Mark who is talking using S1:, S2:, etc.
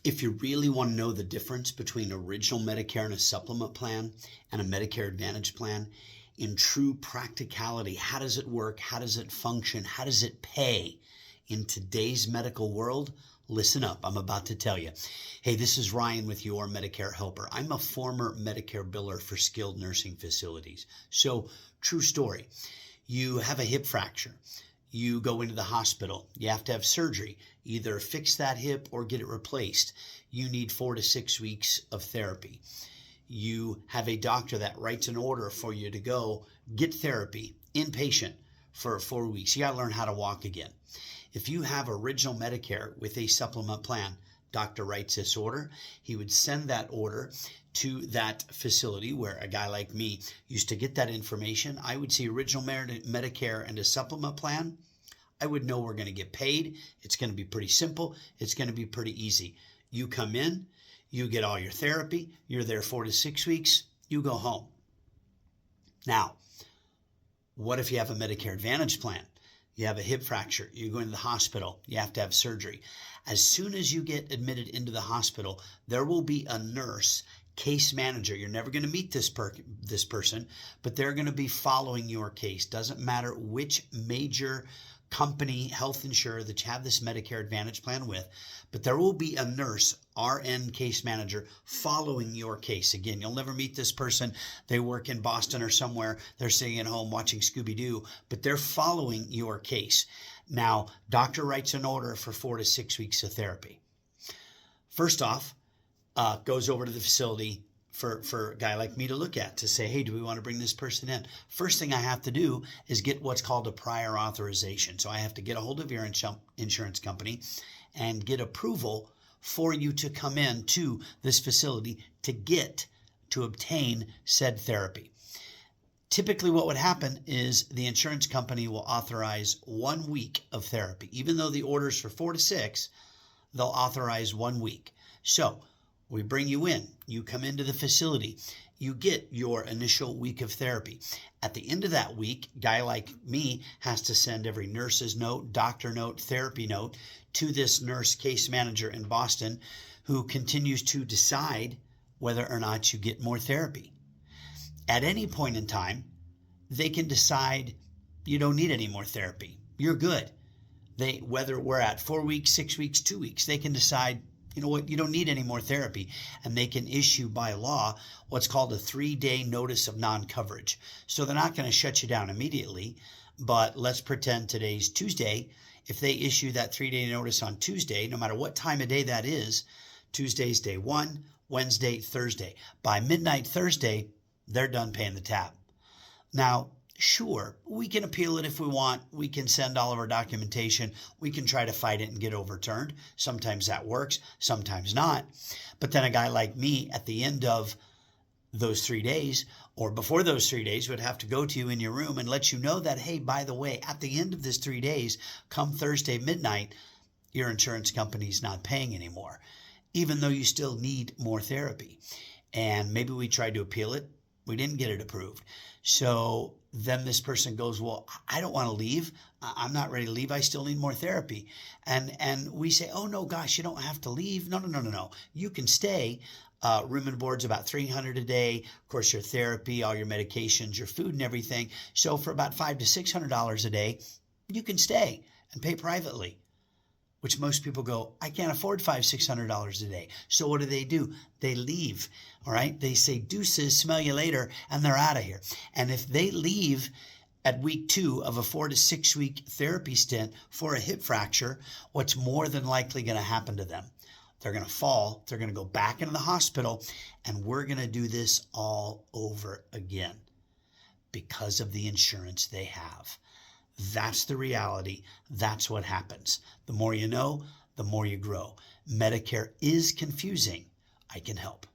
S1: If you really want to know the difference between original Medicare and a supplement plan and a Medicare Advantage plan, in true practicality, how does it work? How does it function? How does it pay in today's medical world? Listen up, I'm about to tell you. Hey, this is Ryan with your Medicare Helper. I'm a former Medicare biller for skilled nursing facilities. So, true story. You have a hip fracture. You go into the hospital. You have to have surgery. Either fix that hip or get it replaced. You need 4 to 6 weeks of therapy. You have a doctor that writes an order for you to go get therapy, inpatient, for 4 weeks. You got to learn how to walk again. If you have original Medicare with a supplement plan, doctor writes this order. He would send that order to that facility where a guy like me used to get that information. I would see original Medicare and a supplement plan. I would know we're going to get paid. It's going to be pretty simple. It's going to be pretty easy. You come in, you get all your therapy. You're there 4 to 6 weeks. You go home. Now, what if you have a Medicare Advantage plan? You have a hip fracture, you go into the hospital, you have to have surgery. As soon as you get admitted into the hospital, there will be a nurse, case manager. You're never going to meet this person, but they're going to be following your case. Doesn't matter which major company, health insurer that you have this Medicare Advantage plan with, but there will be a nurse, RN case manager, following your case. Again, you'll never meet this person. They work in Boston or somewhere. They're sitting at home watching Scooby-Doo, but they're following your case. Now, doctor writes an order for 4 to 6 weeks of therapy. First off, goes over to the facility for a guy like me to look at, to say, hey, do we want to bring this person in? First thing I have to do is get what's called a prior authorization. So I have to get a hold of your insurance company and get approval for you to come in to this facility to obtain said therapy. Typically what would happen is the insurance company will authorize 1 week of therapy. Even though the order's for 4 to 6, they'll authorize 1 week. So we bring you in, you come into the facility, you get your initial week of therapy. At the end of that week, a guy like me has to send every nurse's note, doctor note, therapy note to this nurse case manager in Boston, who continues to decide whether or not you get more therapy. At any point in time, they can decide you don't need any more therapy. You're good. Whether we're at 4 weeks, 6 weeks, 2 weeks, they can decide, you know what, you don't need any more therapy. And they can issue by law what's called a 3-day notice of non-coverage. So they're not going to shut you down immediately, but let's pretend today's Tuesday. If they issue that 3-day notice on Tuesday, no matter what time of day that is, Tuesday's day 1, Wednesday, Thursday. By midnight Thursday, they're done paying the tab. Now, sure, we can appeal it if we want. We can send all of our documentation. We can try to fight it and get overturned. Sometimes that works, sometimes not. But then a guy like me at the end of those 3 days or before those 3 days would have to go to you in your room and let you know that, hey, by the way, at the end of this 3 days, come Thursday midnight, your insurance company's not paying anymore, even though you still need more therapy. And maybe we tried to appeal it. We didn't get it approved. So then this person goes, well, I don't want to leave. I'm not ready to leave. I still need more therapy. And we say, oh, no, gosh, you don't have to leave. No. You can stay. Room and board's about $300 a day. Of course, your therapy, all your medications, your food and everything. So for about $500 to $600 a day, you can stay and pay privately. Which most people go, I can't afford $500, $600 a day. So what do? They leave, all right? They say, deuces, smell you later, and they're out of here. And if they leave at week 2 of a 4 to 6 week therapy stint for a hip fracture, what's more than likely going to happen to them? They're going to fall, they're going to go back into the hospital, and we're going to do this all over again because of the insurance they have. That's the reality. That's what happens. The more you know, the more you grow. Medicare is confusing. I can help.